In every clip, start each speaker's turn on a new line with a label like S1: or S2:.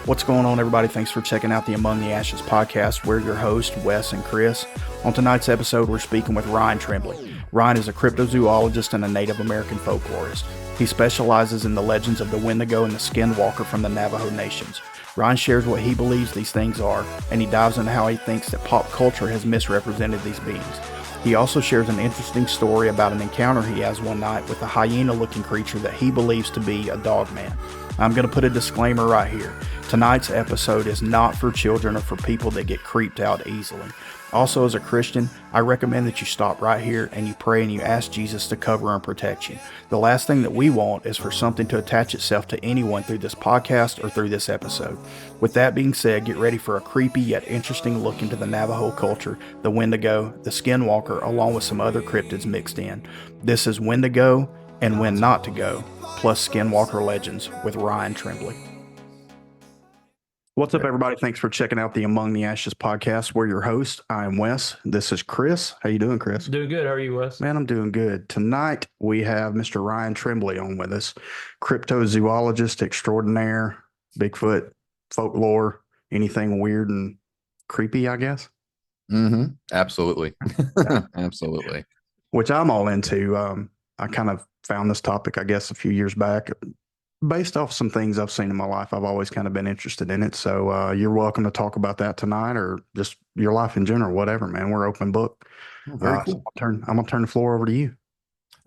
S1: What's going on, everybody? Thanks for checking out the Among the Ashes podcast. We're your hosts, Wes and Krys. On tonight's episode, we're speaking with Ryan Tremblay. Ryan is a cryptozoologist and a Native American folklorist. He specializes in the legends of the Wendigo and the Skinwalker from the Navajo nations. Ryan shares what he believes these things are, and he dives into how he thinks that pop culture has misrepresented these beings. He also shares an interesting story about an encounter he has one night with a hyena-looking creature that he believes to be a dogman. I'm going to put a disclaimer right here. Tonight's episode is not for children or for people that get creeped out easily. Also, as a Christian, I recommend that you stop right here and you pray and you ask Jesus to cover and protect you. The last thing that we want is for something to attach itself to anyone through this podcast or through this episode. With that being said, get ready for a creepy yet interesting look into the Navajo culture, the Wendigo, the Skinwalker, along with some other cryptids mixed in. This is When to Go and When Not to Go, plus Skinwalker Legends with Ryan Tremblay. What's up, everybody? Thanks for checking out the Among the Ashes podcast. We're your host. I'm Wes. This is Krys. How you doing, Krys?
S2: Doing good. How are you, Wes?
S1: Man, I'm doing good. Tonight, we have Mr. Ryan Tremblay on with us, cryptozoologist extraordinaire, Bigfoot, folklore, anything weird and creepy, I guess.
S3: Absolutely. Absolutely.
S1: Which I'm all into. I kind of found this topic, I guess, a few years back. Based off some things I've seen in my life, I've always kind of been interested in it. So you're welcome to talk about that tonight or just your life in general, whatever, man. We're open book.
S3: Very cool.
S1: So I'm going to turn the floor over to you.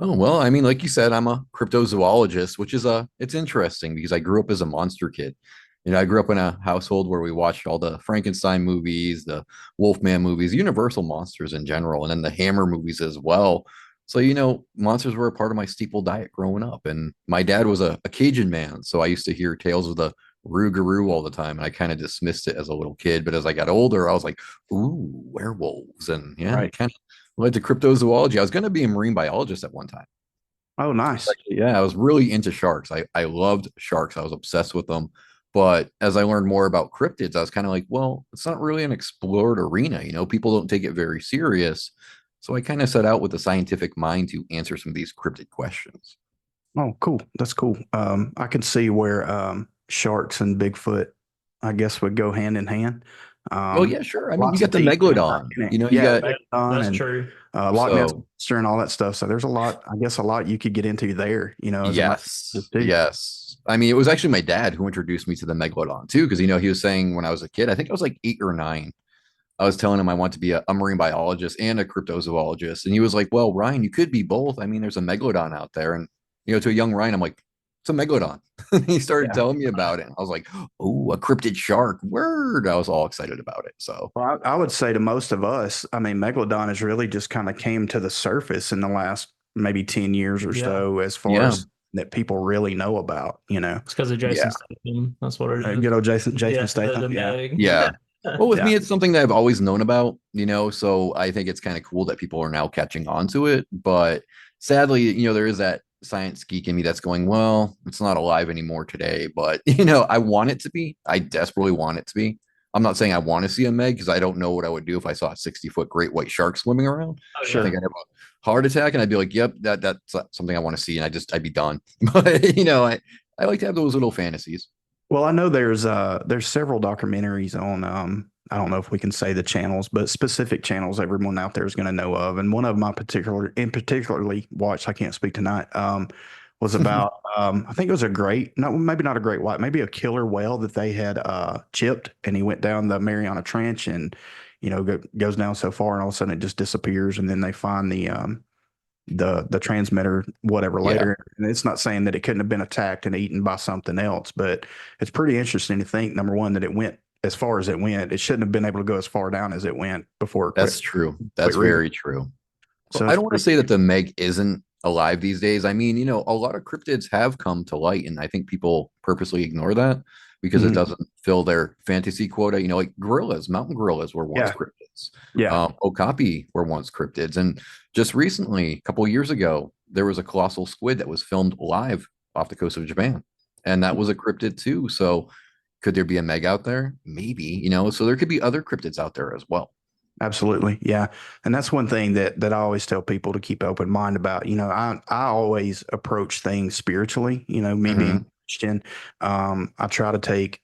S3: Oh, well, I mean, like you said, I'm a cryptozoologist, which is it's interesting because I grew up as a monster kid. You know, I grew up in a household where we watched all the Frankenstein movies, the Wolfman movies, Universal monsters in general, and then the Hammer movies as well. So, you know, monsters were a part of my staple diet growing up. And my dad was a Cajun man. So I used to hear tales of the Rougarou all the time. And I kind of dismissed it as a little kid. But as I got older, I was like, ooh, werewolves. And yeah, It kind of led to cryptozoology. I was going to be a marine biologist at one time.
S1: Oh, nice.
S3: Yeah, I was really into sharks. I loved sharks. I was obsessed with them. But as I learned more about cryptids, I was kind of like, well, it's not really an explored arena. You know, people don't take it very serious. So I kind of set out with a scientific mind to answer some of these cryptid questions.
S1: Oh, cool. That's cool. I can see where sharks and Bigfoot, I guess, would go hand in hand.
S3: Oh, yeah, sure. I mean, you got the megalodon. You know, you got
S2: that's true.
S1: Loch Ness Monster and all that stuff. So there's a lot you could get into there. You know.
S3: Yes. I mean, it was actually my dad who introduced me to the megalodon too, because you know he was saying when I was a kid, I think I was like 8 or 9. I was telling him I want to be a marine biologist and a cryptozoologist. And he was like, well, Ryan, you could be both. I mean, there's a megalodon out there. And, you know, to a young Ryan, I'm like, it's a megalodon. And he started telling me about it. And I was like, oh, a cryptid shark. Word. I was all excited about it. So
S1: well, I would say to most of us, I mean, megalodon has really just kind of came to the surface in the last maybe 10 years or so as far as that people really know about, you know.
S2: It's because of Jason Statham. That's what it is.
S1: Good old Jason Statham.
S3: Yeah. Well, with me, it's something that I've always known about, you know, so I think it's kind of cool that people are now catching on to it. But sadly, you know, there is that science geek in me that's going, well, it's not alive anymore today. But, you know, I want it to be. I desperately want it to be. I'm not saying I want to see a Meg because I don't know what I would do if I saw a 60-foot great white shark swimming around.
S1: Sure.
S3: I think I'd have a heart attack and I'd be like, yep, that's something I want to see. And I'd be done. But, you know, I like to have those little fantasies.
S1: Well, I know there's several documentaries on I don't know if we can say the channels, but specific channels everyone out there is going to know of. And one of them I particularly watched, I can't speak tonight, was about I think it was maybe not a great white, maybe a killer whale that they had chipped, and he went down the Mariana Trench and, you know, goes down so far and all of a sudden it just disappears, and then they find the transmitter whatever later. And it's not saying that it couldn't have been attacked and eaten by something else, but it's pretty interesting to think, number one, that it went as far as it went. It shouldn't have been able to go as far down as it went before.
S3: That's true. That's very true. So I don't want to say that the Meg isn't alive these days. I mean, you know, a lot of cryptids have come to light, and I think people purposely ignore that because it doesn't fill their fantasy quota. You know, like mountain gorillas were once cryptids. Okapi were once cryptids. And just recently, a couple of years ago, there was a colossal squid that was filmed live off the coast of Japan. And that was a cryptid too. So could there be a Meg out there? Maybe, you know, so there could be other cryptids out there as well.
S1: Absolutely. Yeah. And that's one thing that I always tell people to keep open mind about. You know, I always approach things spiritually, you know, me being Christian. I try to take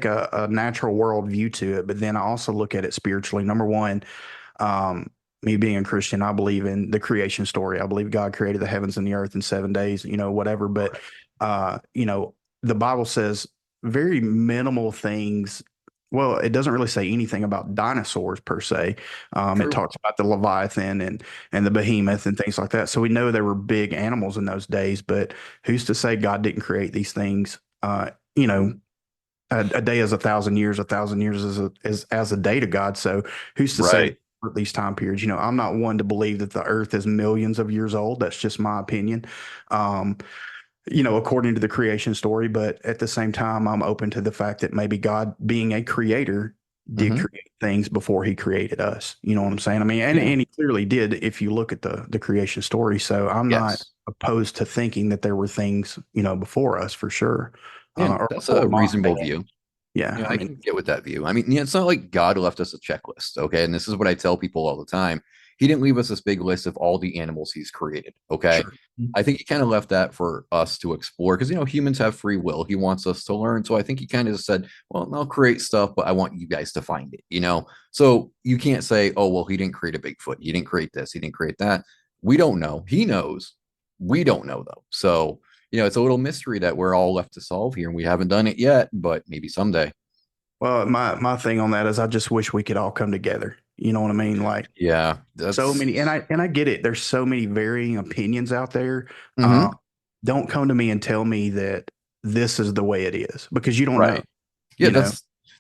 S1: a natural world view to it, but then I also look at it spiritually. Number one, um, me being a Christian, I believe in the creation story. I believe God created the heavens and the earth in 7 days, whatever. But the Bible says very minimal things. Well, it doesn't really say anything about dinosaurs per se. It
S3: True.
S1: talks about the Leviathan and the behemoth and things like that. So we know there were big animals in those days, but who's to say God didn't create these things? A day is 1,000 years. 1,000 years is as a day to God. So who's to say
S3: Right.
S1: these time periods? I'm not one to believe that the Earth is millions of years old. That's just my opinion. Um, according to the creation story. But at the same time, I'm open to the fact that maybe God, being a creator, did
S3: Hmm.
S1: create things before he created us. You know what I'm saying? I mean,
S3: Yeah.
S1: and he clearly did if you look at the creation story. So I'm not
S3: Yes.
S1: opposed to thinking that there were things, before us for sure.
S3: Yeah,
S1: Or
S3: that's
S1: before
S3: a
S1: mom and
S3: reasonable
S1: dad.
S3: view.
S1: Yeah.
S3: Yeah,
S1: I
S3: I
S1: mean,
S3: can get with that view. I mean, yeah, it's not like God left us a checklist, okay? And this is what I tell people all the time. He didn't leave us this big list of all the animals he's created, okay?
S1: sure.
S3: I think he kind of left that for us to explore because, humans have free will. He wants us to learn. So I think he kind of said, well, I'll create stuff, but I want you guys to find it? So you can't say, oh, well, he didn't create a Bigfoot. He didn't create this. He didn't create that. We don't know. He knows. We don't know, though. So, it's a little mystery that we're all left to solve here, and we haven't done it yet, but maybe someday.
S1: Well, my thing on that is I just wish we could all come together. You know what I mean? Like
S3: Yeah,
S1: so
S3: that's
S1: many, and I get it. There's so many varying opinions out there. Uh,
S3: hmm
S1: don't come to me and tell me that this is the way it is because you don't know.
S3: right. Yeah,
S1: You know,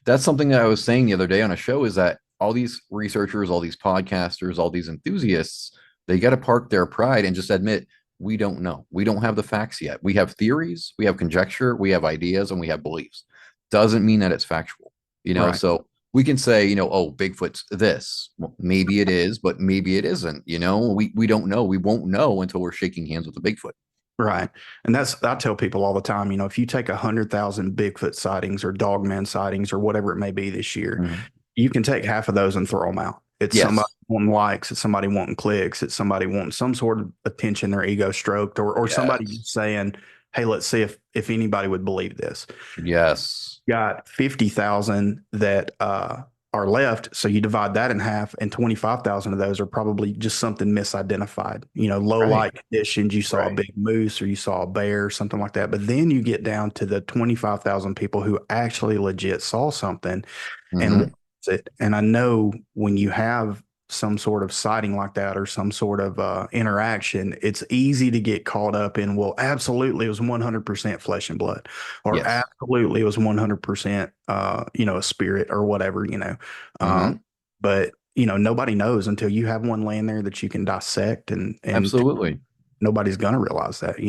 S3: that's something that I was saying the other day on a show is that all these researchers, all these podcasters, all these enthusiasts, they got to park their pride and just admit we don't know. We don't have the facts yet. We have theories, we have conjecture, we have ideas, and we have beliefs. Doesn't mean that it's factual.
S1: right,
S3: So we can say, oh, Bigfoot's this. Well, maybe it is, but maybe it isn't. We don't know. We won't know until we're shaking hands with a Bigfoot.
S1: right. And I tell people all the time. If you take 100,000 Bigfoot sightings or Dogman sightings or whatever it may be this year,
S3: Mhm.
S1: you can take half of those and throw them out. It's somebody
S3: Yes.
S1: wanting likes, it's somebody wanting clicks, it's somebody wanting some sort of attention, their ego stroked, or somebody
S3: Yes.
S1: just saying, "Hey, let's see if anybody would believe this."
S3: Yes.
S1: Got 50,000 that are left, so you divide that in half, and 25,000 of those are probably just something misidentified. Low
S3: Right.
S1: light conditions. You saw a
S3: Right.
S1: big moose, or you saw a bear, something like that. But then you get down to the 25,000 people who actually legit saw something and
S3: Hmm.
S1: wants it. And I know when you have some sort of sighting like that or some sort of interaction, it's easy to get caught up in, well, absolutely, it was 100% flesh and blood, or
S3: Yes.
S1: absolutely, it was 100%, a spirit or whatever.
S3: Hmm.
S1: Um, but, nobody knows until you have one laying there that you can dissect, and
S3: Absolutely.
S1: nobody's going to realize that.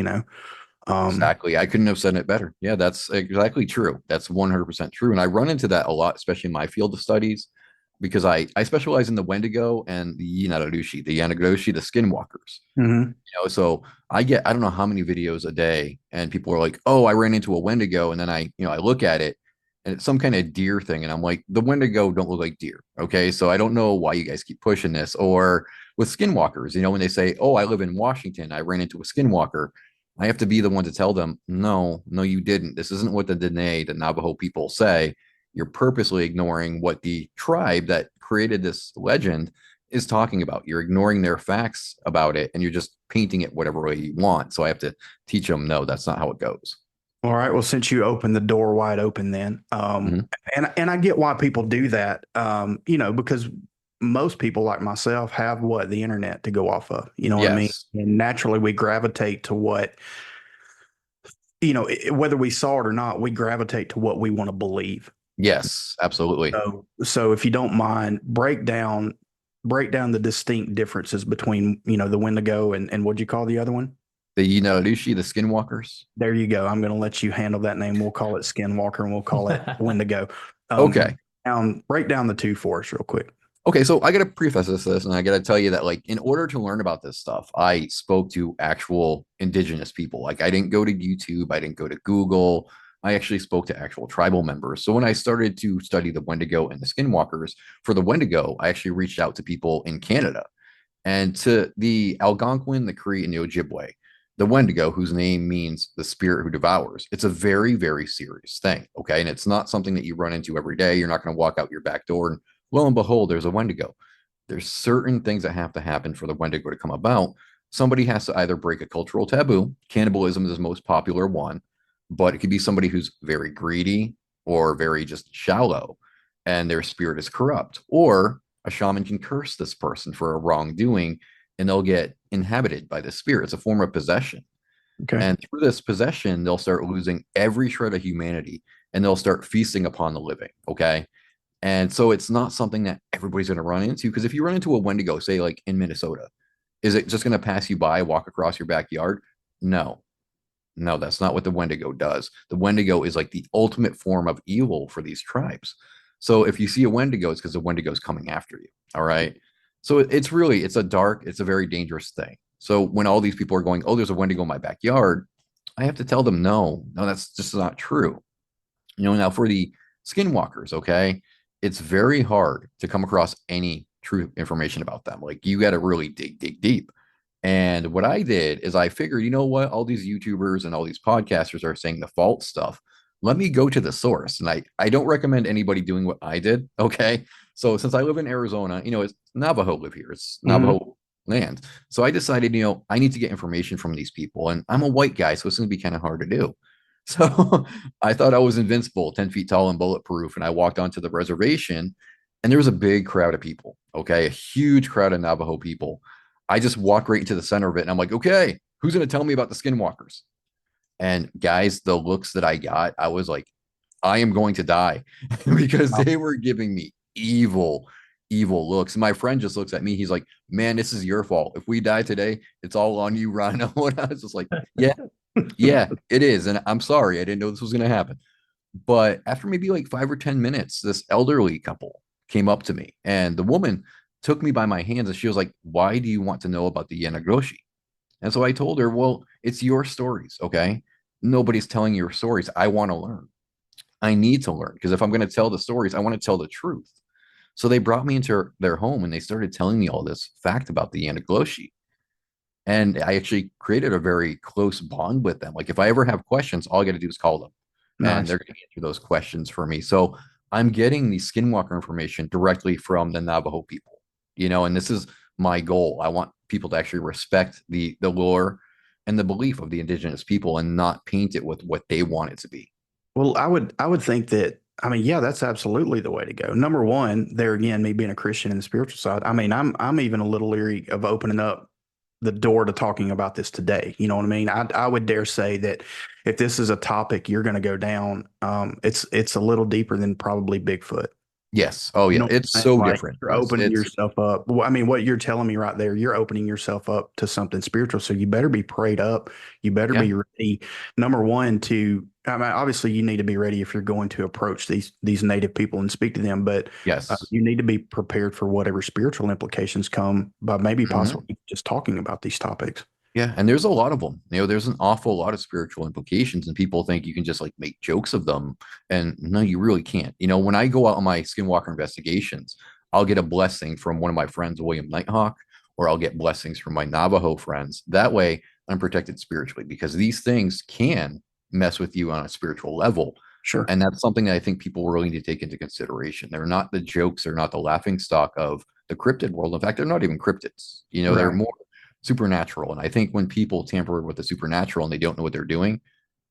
S1: Um,
S3: Exactly. I couldn't have said it better. Yeah, that's exactly true. That's 100% true. And I run into that a lot, especially in my field of studies, because I specialize in the Wendigo and the Yanagoshi, the Skinwalkers.
S1: mhm.
S3: So I don't know how many videos a day, and people are like, "Oh, I ran into a Wendigo," and then I look at it, and it's some kind of deer thing, and I'm like, "The Wendigo don't look like deer." Okay, so I don't know why you guys keep pushing this. Or with Skinwalkers, when they say, "Oh, I live in Washington, I ran into a Skinwalker," I have to be the one to tell them, "No, no, you didn't. This isn't what the Dene, the Navajo people say. You're purposely ignoring what the tribe that created this legend is talking about. You're ignoring their facts about it, and you're just painting it whatever way you want." So I have to teach them, no, that's not how it goes.
S1: All right. Well, since you opened the door wide open, then,
S3: Mhm.
S1: and I get why people do that, because most people like myself have the internet to go off of. You know what I mean?
S3: Yes.
S1: And naturally, we gravitate to what, whether we saw it or not, we gravitate to what we want to believe.
S3: Yes, absolutely.
S1: So if you don't mind, break down the distinct differences between, the Wendigo and what'd you call the other one?
S3: The Yinalushi, the Skinwalkers.
S1: There you go. I'm going to let you handle that name. We'll call it Skinwalker and we'll call it Wendigo.
S3: Okay.
S1: Break down the two for us real quick.
S3: Okay, so I got to preface this, and I got to tell you that, like, in order to learn about this stuff, I spoke to actual indigenous people. Like, I didn't go to YouTube, I didn't go to Google. I actually spoke to actual tribal members. So when I started to study the Wendigo and the Skinwalkers, for the Wendigo, I actually reached out to people in Canada and to the Algonquin, the Cree, and the Ojibwe. the Wendigo, whose name means the spirit who devours, it's a very, very serious thing. Okay. And it's not something that you run into every day. You're not going to walk out your back door and lo and behold, there's a Wendigo. There's certain things that have to happen for the Wendigo to come about. Somebody has to either break a cultural taboo. Cannibalism is the most popular one, but it could be somebody who's very greedy or very just shallow and their spirit is corrupt, or a shaman can curse this person for a wrongdoing and they'll get inhabited by the spirit. It's a form of possession.
S1: Okay.
S3: And through this possession, they'll start losing every shred of humanity and they'll start feasting upon the living. Okay. And so it's not something that everybody's going to run into, because if you run into a Wendigo, say like in Minnesota, is it just going to pass you by, walk across your backyard? No, no, that's not what the Wendigo does. The Wendigo is like the ultimate form of evil for these tribes. So if you see a Wendigo, it's because the Wendigo is coming after you. All right. So it's really, it's a very dangerous thing. So when all these people are going, oh, there's a Wendigo in my backyard, I have to tell them, no, that's just not true. Now for the skinwalkers, okay, it's very hard to come across any true information about them. Like you got to really dig deep. And what I did is I figured, you know what, all these YouTubers and all these podcasters are saying the false stuff. Let me go to the source. And I don't recommend anybody doing what I did. Okay. So since I live in Arizona, it's Navajo live here. It's Navajo land. So I decided, I need to get information from these people. And I'm a white guy, so it's going to be kind of hard to do. So I thought I was invincible, 10 feet tall and bulletproof. And I walked onto the reservation and there was a big crowd of people. Okay. A huge crowd of Navajo people. I just walked right into the center of it. And I'm like, okay, who's going to tell me about the skinwalkers? And guys, the looks that I got, I was like, I am going to die because they were giving me evil looks. And my friend just looks at me. He's like, man, this is your fault. If we die today, it's all on you, Rhino. And I was just like, yeah, it is. And I'm sorry. I didn't know this was going to happen. But after maybe like 5 or 10 minutes, this elderly couple came up to me and the woman took me by my hands and she was like, why do you want to know about the Yanagoshi? And so I told her, well, it's your stories. Okay. Nobody's telling your stories. I want to learn. I need to learn because if I'm going to tell the stories, I want to tell the truth. So they brought me into their home and they started telling me all this fact about the Yanagloshi. And I actually created a very close bond with them. Like if I ever have questions, all I got to do is call them and they're going to answer those questions for me. So I'm getting the skinwalker information directly from the Navajo people, and this is my goal. I want people to actually respect the lore and the belief of the indigenous people and not paint it with what they want it to be.
S1: Well, I would think that, yeah, that's absolutely the way to go. Number one, there again, me being a Christian in the spiritual side, I'm even a little leery of opening up the door to talking about this today. You know what I mean? I would dare say that if this is a topic you're going to go down, it's a little deeper than probably Bigfoot.
S3: Yes. Oh, yeah. It's so different.
S1: You're opening yourself up. Well, what you're telling me right there, you're opening yourself up to something spiritual. So you better be prayed up. You better be ready. Number one, obviously you need to be ready if you're going to approach these native people and speak to them. But
S3: yes,
S1: you need to be prepared for whatever spiritual implications come by maybe possibly just talking about these topics.
S3: Yeah, and there's a lot of them. There's an awful lot of spiritual implications, and people think you can just like make jokes of them. And no, you really can't. When I go out on my skinwalker investigations, I'll get a blessing from one of my friends, William Nighthawk, or I'll get blessings from my Navajo friends. That way I'm protected spiritually because these things can mess with you on a spiritual level.
S1: Sure.
S3: And that's something that I think people really need to take into consideration. They're not the jokes, they're not the laughing stock of the cryptid world. In fact, they're not even cryptids. They're more supernatural. And I think when people tamper with the supernatural and they don't know what they're doing,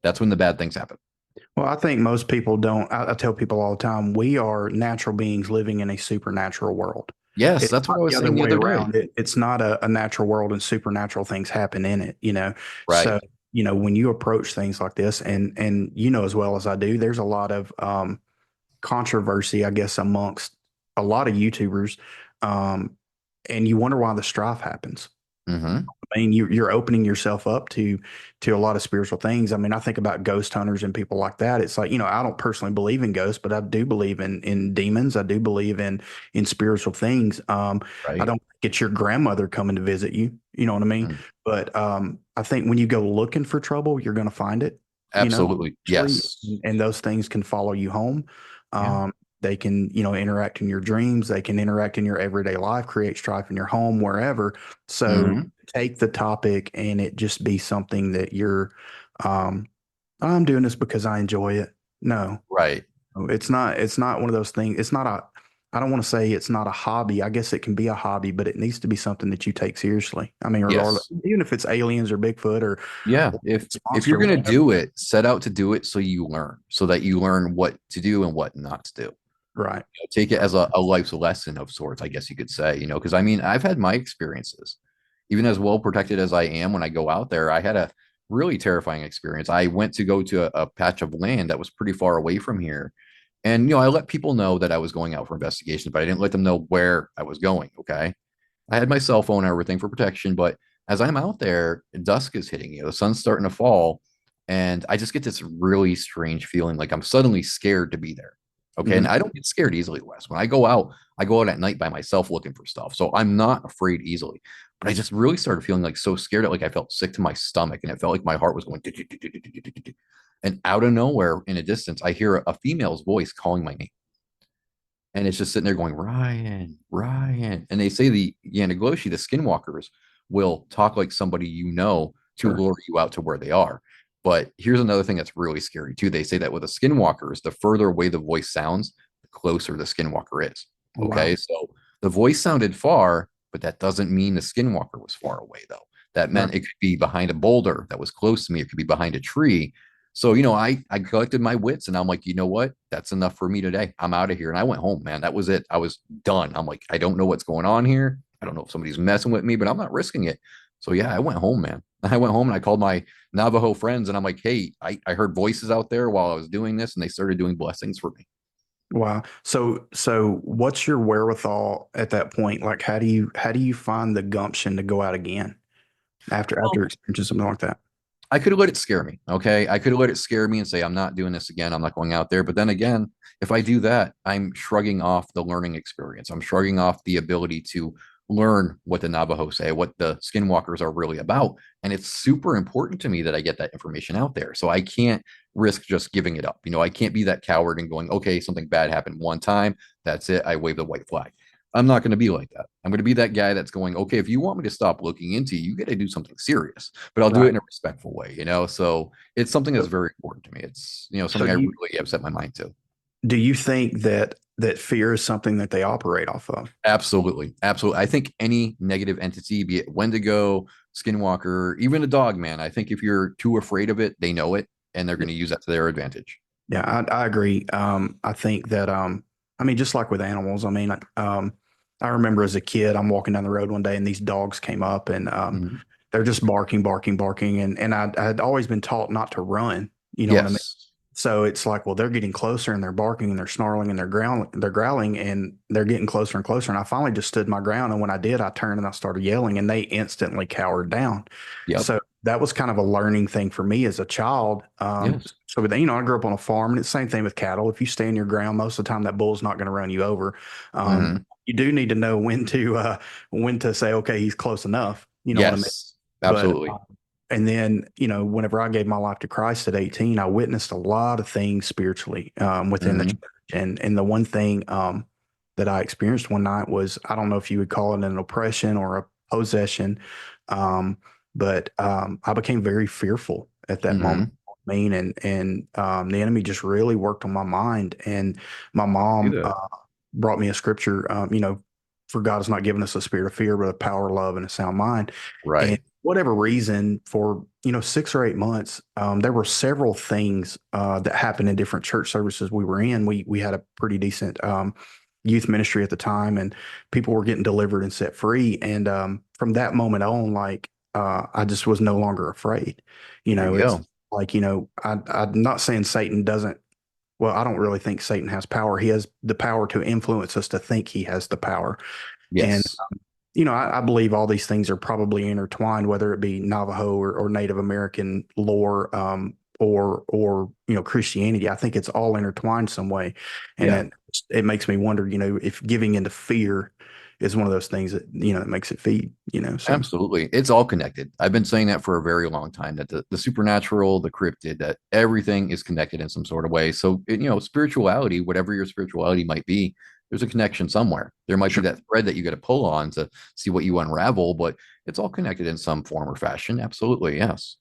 S3: that's when the bad things happen.
S1: Well, I think most people don't. I tell people all the time, we are natural beings living in a supernatural world.
S3: Yes, that's what I was saying the other day.
S1: It's not a natural world and supernatural things happen in it,
S3: Right.
S1: So, when you approach things like this and as well as I do, there's a lot of controversy, I guess, amongst a lot of YouTubers. And you wonder why the strife happens. You're opening yourself up to a lot of spiritual things. I think about ghost hunters and people like that. It's like, I don't personally believe in ghosts, but I do believe in demons. I do believe in spiritual things. I don't get your grandmother coming to visit you. You know what I mean? But I think when you go looking for trouble, you're going to find it.
S3: Absolutely. Yes.
S1: And those things can follow you home. They can, interact in your dreams. They can interact in your everyday life, create strife in your home, wherever. So take the topic and it just be something that um, I'm doing this because I enjoy it. No,
S3: Right.
S1: it's not. It's not one of those things. It's not a. I don't want to say it's not a hobby. I guess it can be a hobby, but it needs to be something that you take seriously. I mean, regardless,
S3: Yes.
S1: even if it's aliens or Bigfoot
S3: Yeah.
S1: or
S3: If
S1: monster,
S3: you're gonna
S1: whatever.
S3: do it, set out to do it so you learn, so that you learn what to do and what not to do.
S1: Right.
S3: Take it as a life's lesson of sorts, I guess you could say, because I mean, I've had my experiences. Even as well protected as I am when I go out there, I had a really terrifying experience. I went to go to a patch of land that was pretty far away from here. And, I let people know that I was going out for investigations, but I didn't let them know where I was going. Okay. I had my cell phone and everything for protection, but as I'm out there, dusk is hitting, the sun's starting to fall, and I just get this really strange feeling like I'm suddenly scared to be there. Okay.
S1: Mhm.
S3: And I don't get scared easily, Wes. When I go out at night by myself looking for stuff. So I'm not afraid easily. But I just really started feeling like so scared that like I felt sick to my stomach and it felt like my heart was going. And out of nowhere in a distance, I hear a female's voice calling my name. And it's just sitting there going, Ryan, Ryan. And they say the Yanagloshi, the skinwalkers, will talk like somebody to
S1: Sure.
S3: lure you out to where they are. But here's another thing that's really scary too. They say that with the skinwalkers, the further away the voice sounds, the closer the skinwalker is. Okay.
S1: Wow.
S3: So the voice sounded far, but that doesn't mean the skinwalker was far away, though. That meant
S1: Right.
S3: it could be behind a boulder that was close to me. It could be behind a tree. So, I collected my wits and I'm like, you know what? That's enough for me today. I'm out of here. And I went home, man. That was it. I was done. I'm like, I don't know what's going on here. I don't know if somebody's messing with me, but I'm not risking it. So, yeah, I went home, man. I went home and I called my Navajo friends and I'm like, hey, I heard voices out there while I was doing this and they started doing blessings for me.
S1: Wow. So what's your wherewithal at that point? Like, how do you find the gumption to go out again after
S3: Well,
S1: experiencing something like that?
S3: I could have let it scare me. Okay. I could have let it scare me and say, I'm not doing this again. I'm not going out there. But then again, if I do that, I'm shrugging off the learning experience. I'm shrugging off the ability to learn what the Navajo say, what the skinwalkers are really about. And it's super important to me that I get that information out there. So I can't risk just giving it up. I can't be that coward and going, okay, something bad happened one time. That's it. I wave the white flag. I'm not going to be like that. I'm going to be that guy that's going, okay, if you want me to stop looking into you, you got to do something serious, but I'll do it
S1: Right.
S3: in a respectful way. So it's something that's
S1: So,
S3: very important to me. It's,
S1: so
S3: something I really have set my mind to.
S1: do you think that fear is something that they operate off of?
S3: Absolutely. Absolutely. I think any negative entity, be it Wendigo, Skinwalker, even a dog, man, I think if you're too afraid of it, they know it and they're going to use that to their advantage.
S1: Yeah, I agree. I think that I mean, just like with animals, I mean, I remember as a kid, I'm walking down the road one day and these dogs came up and
S3: Mhm.
S1: they're just barking, barking, barking, and I had always been taught not to run. You know what I mean?
S3: Yes.
S1: So it's like, well, they're getting closer and they're barking and they're snarling and they're growling and they're getting closer and closer. And I finally just stood my ground. And when I did, I turned and I started yelling and they instantly cowered down.
S3: Yep.
S1: So that was kind of a learning thing for me as a child.
S3: Yes.
S1: So with, I grew up on a farm and it's the same thing with cattle. If you stay in your ground, most of the time that bull's not going to run you over.
S3: Hmm.
S1: You do need to know when to say, okay, he's close enough. You know what I mean?
S3: Yes.
S1: But
S3: Absolutely.
S1: and then, whenever I gave my life to Christ at 18, I witnessed a lot of things spiritually within the church.
S3: Hmm.
S1: And the one thing that I experienced one night was, I don't know if you would call it an oppression or a possession, but I became very fearful at that moment.
S3: Hmm.
S1: I mean, and the enemy just really worked on my mind. And my
S3: Do
S1: mom
S3: that.
S1: brought me a scripture, for God has not given us a spirit of fear, but a power, love, and a sound mind. And
S3: Right.
S1: whatever reason, for 6 or 8 months, there were several things that happened in different church services we were in. We had a pretty decent youth ministry at the time, and people were getting delivered and set free. And from that moment on, like I just was no longer afraid.
S3: There you
S1: It's
S3: go.
S1: like I'm not saying Satan doesn't. Well, I don't really think Satan has power. He has the power to influence us to think he has the power. And
S3: Yes.
S1: I believe all these things are probably intertwined, whether it be Navajo or Native American lore, or Christianity. I think it's all intertwined some way, and
S3: Yeah.
S1: it makes me wonder, if giving into fear is one of those things that, that makes it feed, so.
S3: Absolutely. It's all connected. I've been saying that for a very long time, that the supernatural, the cryptid, that everything is connected in some sort of way. So, spirituality, whatever your spirituality might be, there's a connection somewhere. There might be that thread that you got to pull on to see what you unravel, but it's all connected in some form or fashion. Absolutely. Yes.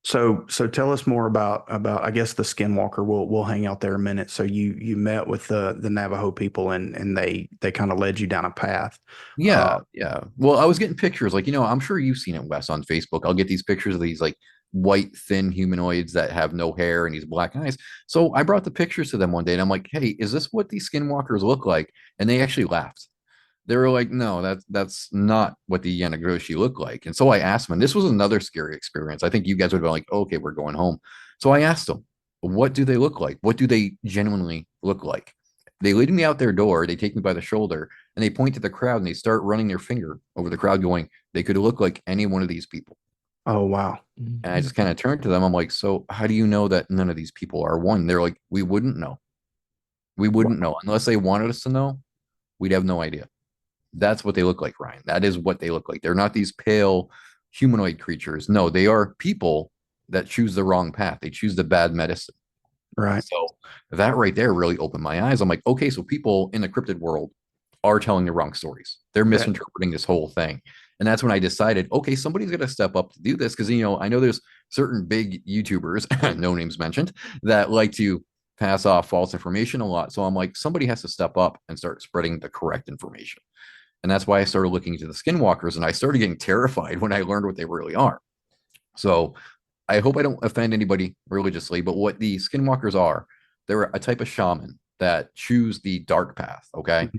S1: So tell us more about I guess the Skinwalker. We'll hang out there a minute. So you met with the Navajo people and they kind of led you down a path.
S3: Yeah, yeah. Well, I was getting pictures, like, I'm sure you've seen it, Wes, on Facebook. I'll get these pictures of these like white, thin humanoids that have no hair and these black eyes. So I brought the pictures to them one day and I'm like, hey, is this what these skinwalkers look like? And they actually laughed. They were like, no, that's not what the Yanagroshi look like. And so I asked them, and this was another scary experience. I think you guys would have been like, okay, we're going home. So I asked them, what do they look like? What do they genuinely look like? They lead me out their door. They take me by the shoulder and they point to the crowd and they start running their finger over the crowd, going, they could look like any one of these people.
S1: Oh, wow.
S3: And I just kind of turned to them. I'm like, so how do you know that none of these people are one? They're like, we wouldn't know. We wouldn't know unless they wanted us to know. We'd have no idea. That's what they look like, Ryan. That is what they look like. They're not these pale humanoid creatures. No, they are people that choose the wrong path. They choose the bad medicine.
S1: Right.
S3: So that right there really opened my eyes. I'm like, okay, so people in the cryptid world are telling the wrong stories. They're misinterpreting this whole thing. And that's when I decided, okay, somebody's going to step up to do this. Because, I know there's certain big YouTubers, no names mentioned, that like to pass off false information a lot. So I'm like, somebody has to step up and start spreading the correct information. And that's why I started looking into the skinwalkers, and I started getting terrified when I learned what they really are. So I hope I don't offend anybody religiously, but what the skinwalkers are, they're a type of shaman that choose the dark path. Okay. Mm-hmm.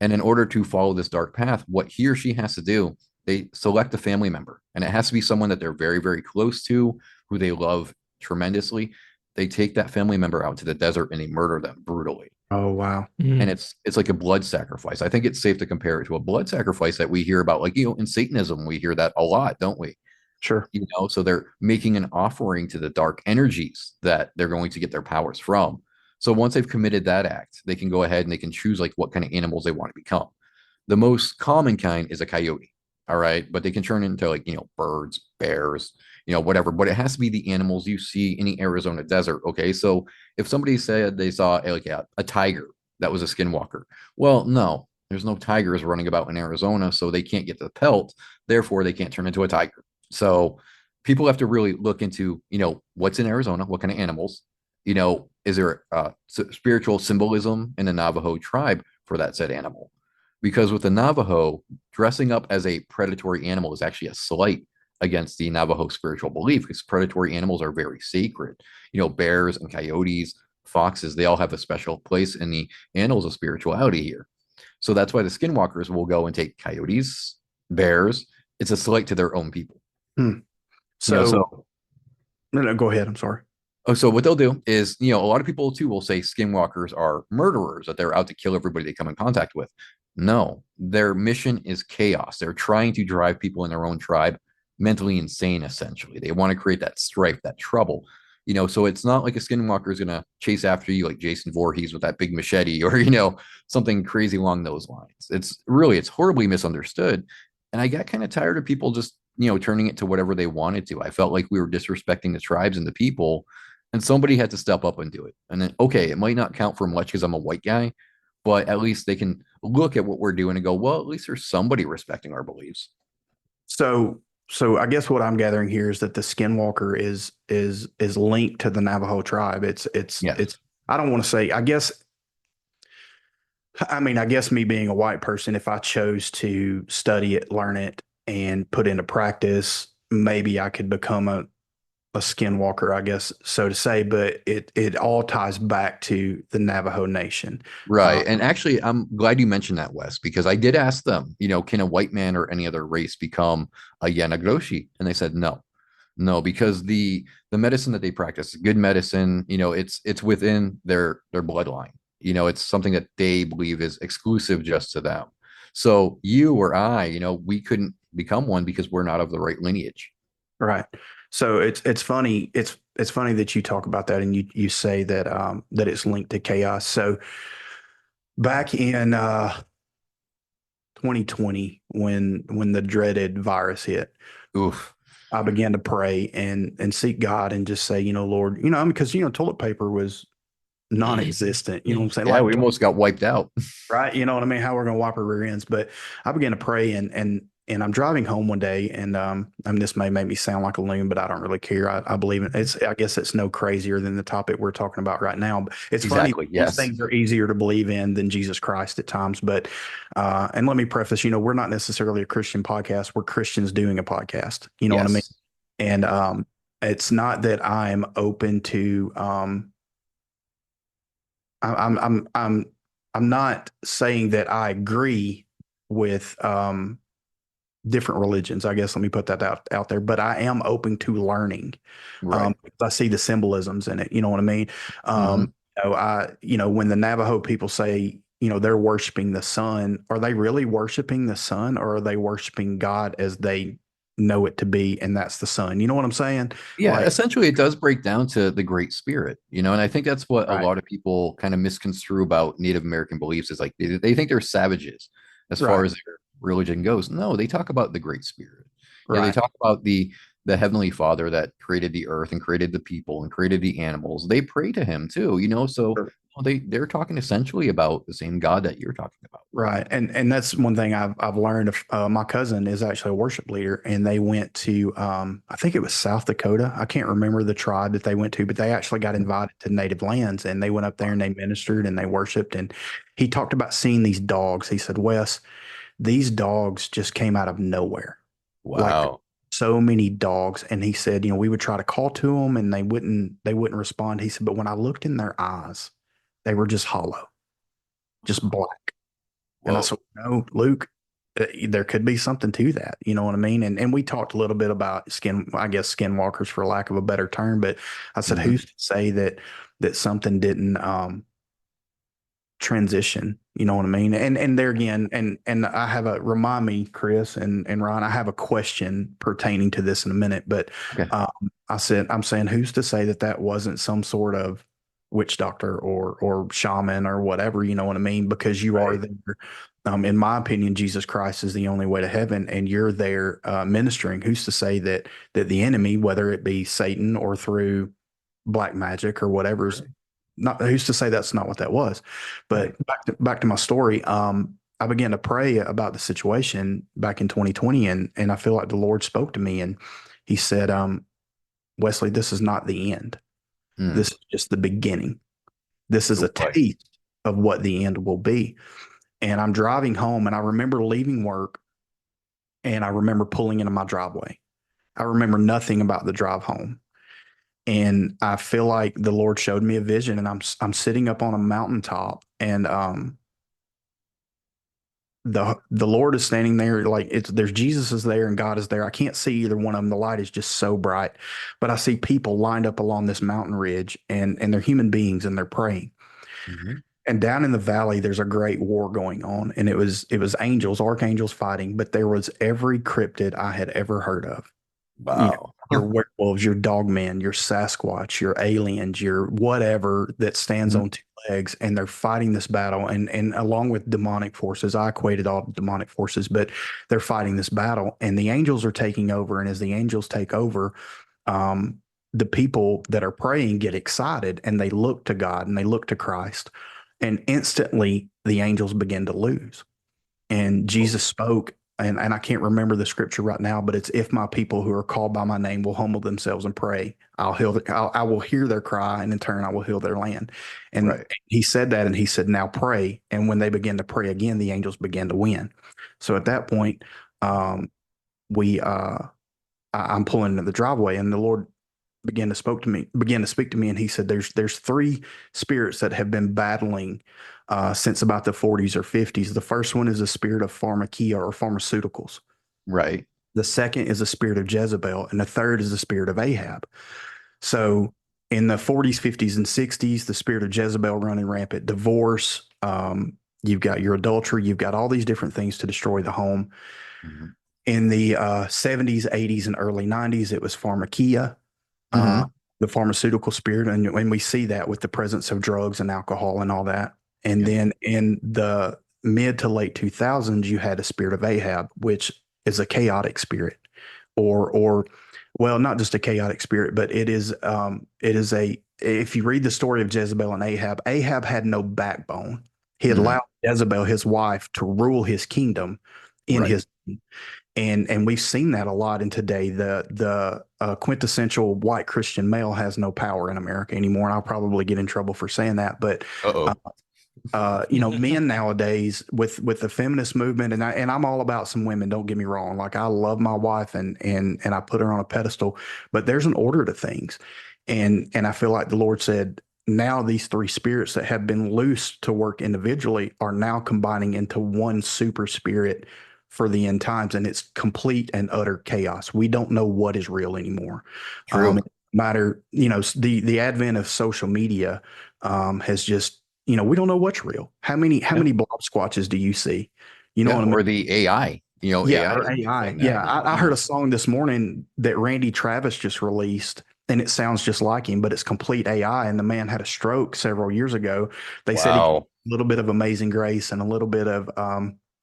S3: And in order to follow this dark path, what he or she has to do, they select a family member, and it has to be someone that they're very, very close to, who they love tremendously. They take that family member out to the desert and they murder them brutally.
S1: Oh, wow.
S3: And it's like a blood sacrifice. I think it's safe to compare it to a blood sacrifice that we hear about, like, in Satanism, we hear that a lot, don't we?
S1: Sure.
S3: So they're making an offering to the dark energies that they're going to get their powers from. So once they've committed that act, they can go ahead and they can choose like what kind of animals they want to become. The most common kind is a coyote. All right. But they can turn into like, birds, bears, whatever. But it has to be the animals you see in the Arizona desert. Okay. So if somebody said they saw a tiger that was a skinwalker, well, no, there's no tigers running about in Arizona. So they can't get the pelt. Therefore, they can't turn into a tiger. So people have to really look into, what's in Arizona, what kind of animals, is there spiritual symbolism in the Navajo tribe for that said animal? Because with the Navajo, dressing up as a predatory animal is actually a slight against the Navajo spiritual belief, because predatory animals are very sacred. Bears and coyotes, foxes, they all have a special place in the annals of spirituality here. So that's why the skinwalkers will go and take coyotes, bears. It's a slight to their own people.
S1: So no, go ahead. I'm sorry.
S3: Oh, so what they'll do is, a lot of people too will say skinwalkers are murderers, that they're out to kill everybody they come in contact with. No, their mission is chaos. They're trying to drive people in their own tribe mentally insane, essentially. They want to create that strife, that trouble. So it's not like a skinwalker is going to chase after you like Jason Voorhees with that big machete or, something crazy along those lines. It's horribly misunderstood. And I got kind of tired of people just, turning it to whatever they wanted to. I felt like we were disrespecting the tribes and the people, and somebody had to step up and do it. And then, okay, it might not count for much because I'm a white guy, but at least they can look at what we're doing and go, well, at least there's somebody respecting our beliefs.
S1: So I guess what I'm gathering here is that the Skinwalker is linked to the Navajo tribe. It's I don't want to say, I guess me being a white person, if I chose to study it, learn it, and put into practice, maybe I could become a skinwalker, I guess, so to say, but it all ties back to the Navajo Nation.
S3: Right. And actually, I'm glad you mentioned that, Wes, because I did ask them, can a white man or any other race become a Yanagroshi? And they said no, because the medicine that they practice, good medicine, it's within their bloodline. It's something that they believe is exclusive just to them. So you or I, we couldn't become one because we're not of the right lineage.
S1: Right. So it's funny. It's funny that you talk about that and you say that that it's linked to chaos. So back in 2020 when the dreaded virus hit.
S3: Oof.
S1: I began to pray and seek God and just say, Lord, because toilet paper was non-existent. You know what I'm saying?
S3: Yeah, we almost got wiped out.
S1: Right. You know what I mean? How we're gonna wipe our rear ends. But I began to pray and I'm driving home one day and this may make me sound like a loon, but I don't really care. I believe I guess it's no crazier than the topic we're talking about right now. But it's
S3: Exactly,
S1: funny,
S3: yes.
S1: these things are easier to believe in than Jesus Christ at times. But and let me preface, we're not necessarily a Christian podcast. We're Christians doing a podcast. You know what I mean?
S3: Yes.
S1: And it's not that I'm open to I'm not saying that I agree with different religions. I guess let me put that out there, but I am open to learning.
S3: Right.
S1: I see the symbolisms in it. You know what I mean?
S3: Mhm.
S1: When the Navajo people say, they're worshiping the sun, are they really worshiping the sun, or are they worshiping God as they know it to be, and that's the sun? You know what I'm saying?
S3: Yeah,
S1: Like,
S3: essentially it does break down to the Great Spirit, and I think that's what a
S1: right,
S3: lot of people kind of misconstrue about Native American beliefs is like they think they're savages as far
S1: right,
S3: as their religion goes. No, they talk about the Great Spirit. They
S1: right.
S3: talk about the Heavenly Father that created the earth and created the people and created the animals. They pray to him too, so
S1: Sure.
S3: they're talking essentially about the same God that you're talking about.
S1: Right, and that's one thing I've learned. My cousin is actually a worship leader, and they went to I think it was South Dakota. I can't remember the tribe that they went to, but they actually got invited to native lands, and they went up there and they ministered and they worshiped. And he talked about seeing these dogs. He said, "Wes, these dogs just came out of nowhere, like
S3: Wow.
S1: so many dogs." And he said, we would try to call to them, and they wouldn't respond. He said, but when I looked in their eyes, they were just hollow, just black. And I
S3: Whoa.
S1: said, no, Luke, there could be something to that. You know what I mean? And we talked a little bit about skinwalkers for lack of a better term. But I said,
S3: Mhm.
S1: who's to say that something didn't transition? You know what I mean? And there again, and I have a remind me, Krys and Ron, I have a question pertaining to this in a minute. But
S3: Okay.
S1: I'm saying, who's to say that wasn't some sort of witch doctor or shaman or whatever? You know what I mean? Because you are
S3: Right.
S1: there. In my opinion, Jesus Christ is the only way to heaven, and you're there ministering. Who's to say that the enemy, whether it be Satan or through black magic or whatever's
S3: Right.
S1: not, who's to say that's not what that was?
S3: Right.
S1: But back to my story. I began to pray about the situation back in 2020, and I feel like the Lord spoke to me, and He said, Wesley, this is not the end.
S3: Mm.
S1: This is just the beginning. This is
S3: Oh
S1: a
S3: boy.
S1: taste of what the end will be. And I'm driving home, and I remember leaving work, and I remember pulling into my driveway. I remember nothing about the drive home. And I feel like the Lord showed me a vision, and I'm sitting up on a mountaintop, and the Lord is standing there, like there's Jesus is there and God is there. I can't see either one of them. The light is just so bright, but I see people lined up along this mountain ridge, and they're human beings and they're praying.
S3: Mhm.
S1: And down in the valley, there's a great war going on, and it was angels, archangels fighting, but there was every cryptid I had ever heard of.
S3: Wow.
S1: Your werewolves, your dogman, your Sasquatch, your aliens, your whatever that stands
S3: Mhm.
S1: on two legs, and they're fighting this battle. And along with demonic forces, I equated all demonic forces, but they're fighting this battle, and the angels are taking over. And as the angels take over, um, the people that are praying get excited, and they look to God and they look to Christ, and instantly the angels begin to lose. And Jesus spoke, and I can't remember the scripture right now, but it's, if my people who are called by my name will humble themselves and pray, I will hear their cry, and in turn I will heal their land. And
S3: Right.
S1: he said that, and he said, now pray. And when they begin to pray again, the angels began to win. So at that point, we I'm pulling into the driveway, and the Lord began to speak to me, and he said, there's three spirits that have been battling since about the 40s or 50s. The first one is a spirit of pharmakia or pharmaceuticals.
S3: Right.
S1: The second is the spirit of Jezebel, and the third is the spirit of Ahab. So in the 40s, 50s, and 60s, the spirit of Jezebel running rampant, divorce. You've got your adultery. You've got all these different things to destroy the home.
S3: Mhm.
S1: In the 70s, 80s, and early 90s, it was pharmakia, uh,
S3: Mhm.
S1: the pharmaceutical spirit. And we see that with the presence of drugs and alcohol and all that. And
S3: Yep.
S1: then in the mid to late 2000s, you had a spirit of Ahab, which is a chaotic spirit, or well, not just a chaotic spirit, but it is a, if you read the story of Jezebel and Ahab, Ahab had no backbone. He had allowed Jezebel, his wife, to rule his kingdom in his, and we've seen that a lot in today. The quintessential white Christian male has no power in America anymore, and I'll probably get in trouble for saying that. But men nowadays with the feminist movement, and I'm all about some women. Don't get me wrong. Like, I love my wife and I put her on a pedestal, but there's an order to things, and I feel like the Lord said, now these three spirits that have been loosed to work individually are now combining into one super spirit for the end times, and it's complete and utter chaos. We don't know what is real anymore.
S3: True.
S1: The advent of social media has just, we don't know what's real. How many blob squatches do you see? What I mean?
S3: Or the AI.
S1: AI. Yeah, I heard a song this morning that Randy Travis just released, and it sounds just like him, but it's complete AI. And the man had a stroke several years ago. They said he had a little bit of Amazing Grace and a little bit of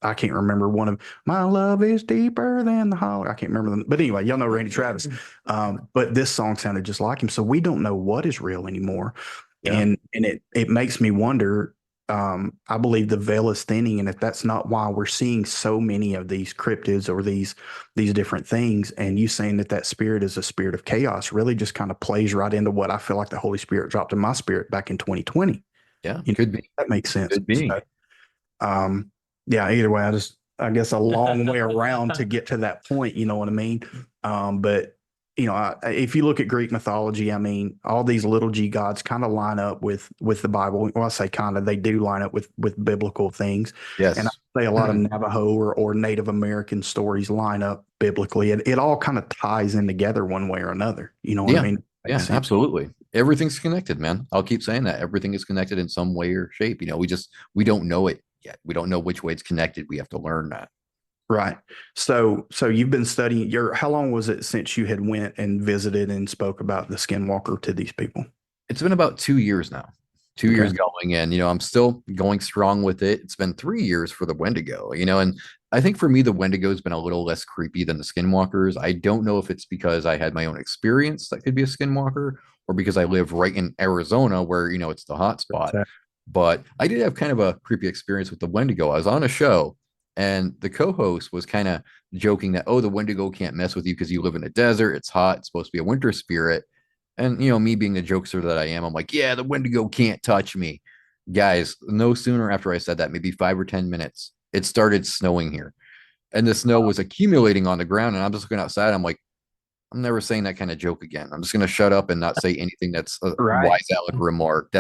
S1: I can't remember one of My Love Is Deeper Than the Hollow. I can't remember them, but anyway, y'all know Randy Travis. But this song sounded just like him, so we don't know what is real anymore. And it makes me wonder. I believe the veil is thinning, and if that's not why we're seeing so many of these cryptids or these different things, and you saying that spirit is a spirit of chaos, really just kind of plays right into what I feel like the Holy Spirit dropped in my spirit back in 2020.
S3: Yeah, could be.
S1: That makes sense.
S3: Could be.
S1: So, either way, I guess a long way around to get to that point. You know what I mean? But if you look at Greek mythology, I mean, all these little g gods kind of line up with the Bible. Well, I say kind of, they do line up with biblical things.
S3: Yes.
S1: And I say a lot of Navajo or Native American stories line up biblically. It all kind of ties in together one way or another. You know what I mean?
S3: Yeah, absolutely. Everything's connected, man. I'll keep saying that. Everything is connected in some way or shape. We don't know it yet. We don't know which way it's connected. We have to learn that.
S1: Right. So you've been studying how long was it since you had went and visited and spoke about the Skinwalker to these people?
S3: It's been about 2 years now. 2 years going, and I'm still going strong with it. It's been 3 years for the Wendigo, and I think for me the Wendigo has been a little less creepy than the Skinwalkers. I don't know if it's because I had my own experience that could be a Skinwalker, or because I live right in Arizona where it's the hot spot. But I did have kind of a creepy experience with the Wendigo. I was on a show, and the co-host was kind of joking that, the Wendigo can't mess with you because you live in a desert. It's hot. It's supposed to be a winter spirit. And, me being the jokester that I am, I'm like, yeah, the Wendigo can't touch me. Guys, no sooner after I said that, maybe 5 or 10 minutes, it started snowing here. And the snow was accumulating on the ground. And I'm just looking outside. I'm like, I'm never saying that kind of joke again. I'm just going to shut up and not say anything that's a wise aleck remark.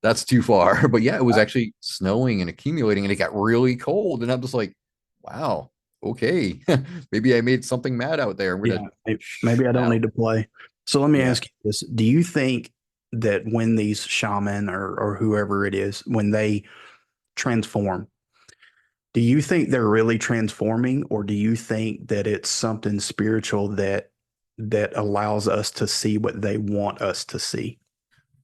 S3: That's too far. But yeah, it was actually snowing and accumulating, and it got really cold. And I'm just like, wow, okay. Maybe I made something mad out there.
S1: Maybe I don't need to play. So let me ask you this. Do you think that when these shaman or whoever it is, when they transform, do you think they're really transforming, or do you think that it's something spiritual that allows us to see what they want us to see?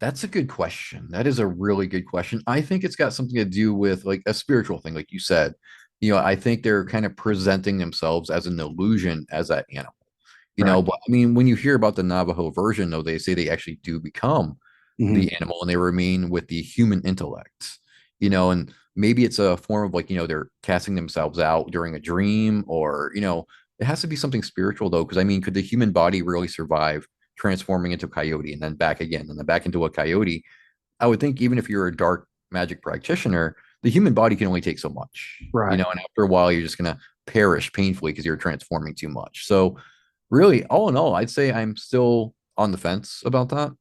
S3: That's a good question. That is a really good question. I think it's got something to do with like a spiritual thing, like you said. I think they're kind of presenting themselves as an illusion as that animal. But I mean, when you hear about the Navajo version, though, they say they actually do become the animal, and they remain with the human intellect. And maybe it's a form of like, they're casting themselves out during a dream, or, it has to be something spiritual, though, because I mean, could the human body really survive transforming into a coyote and then back again and then back into a coyote? I would think even if you're a dark magic practitioner, the human body can only take so much, and after a while, you're just going to perish painfully because you're transforming too much. So really, all in all, I'd say I'm still on the fence about that.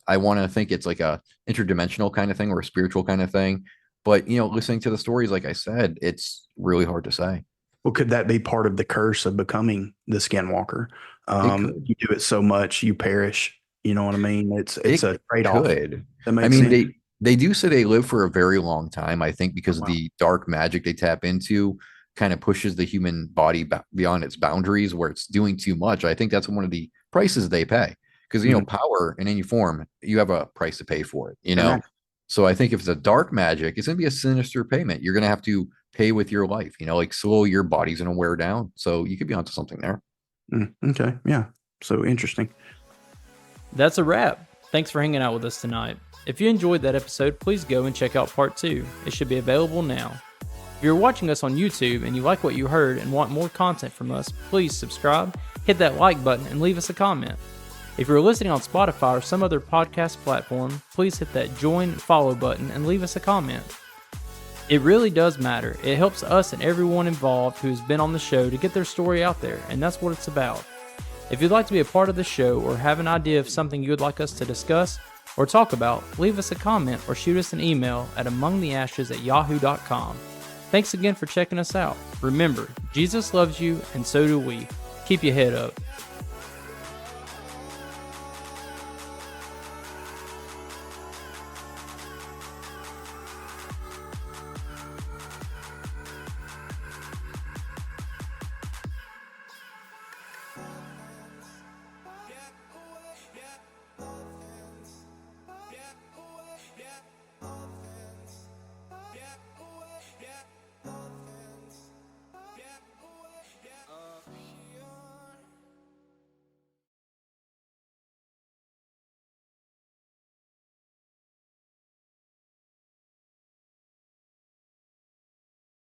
S3: I want to think it's like a interdimensional kind of thing or a spiritual kind of thing. But, listening to the stories, like I said, it's really hard to say.
S1: Well, could that be part of the curse of becoming the Skinwalker? You do it so much, you perish. You know what I mean? It's a trade-off.
S3: I mean, they do say they live for a very long time, I think, because the dark magic they tap into kind of pushes the human body beyond its boundaries where it's doing too much. I think that's one of the prices they pay, because, power in any form, you have a price to pay for it, So I think if it's a dark magic, it's going to be a sinister payment. You're going to have to pay with your life, like slowly your body's going to wear down. So you could be onto something there.
S1: Okay. Yeah. So interesting.
S2: That's a wrap. Thanks for hanging out with us tonight. If you enjoyed that episode, please go and check out part 2. It should be available now. If you're watching us on YouTube and you like what you heard and want more content from us, please subscribe, hit that like button, and leave us a comment. If you're listening on Spotify or some other podcast platform, please hit that join and follow button and leave us a comment. It really does matter. It helps us and everyone involved who's been on the show to get their story out there, and that's what it's about. If you'd like to be a part of the show or have an idea of something you would like us to discuss or talk about, leave us a comment or shoot us an email at amongtheashes@yahoo.com. Thanks again for checking us out. Remember, Jesus loves you and so do we. Keep your head up.